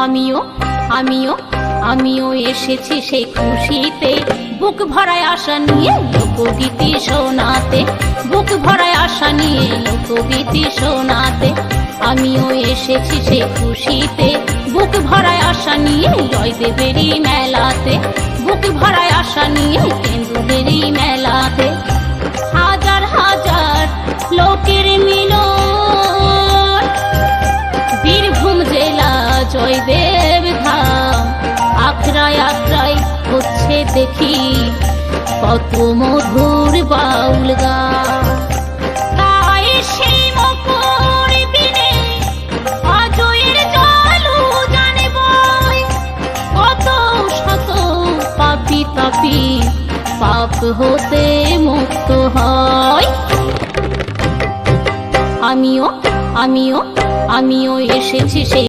আমিও আমিও আমিও এসেছি সেই খুশিতে, বুক ভরায় আশা নিয়ে লোকগীতি শোনাতে, বুক ভরায় আশা নিয়ে লোকগীতি শোনাতে। আমিও এসেছি সেই খুশিতে, বুক ভরায় আশা নিয়ে জয়দেবেরই মেলাতে, বুক ভরায় আশা নিয়ে কেন্দুদেরই মেলাতে। হাজার হাজার লোকের মিলন, বীরভূম জেলা জয়দেব ধাম। আখড়ায় আখড়ায় হচ্ছে দেখি কত মধুর বাউল গান। তাই সেই মকর দিনে অজয়ের জলু জানে বই, কত শত পাপী তাপী পাপ হতে মুক্ত হয়। আমিও আমিও আমিও এসেছি সেই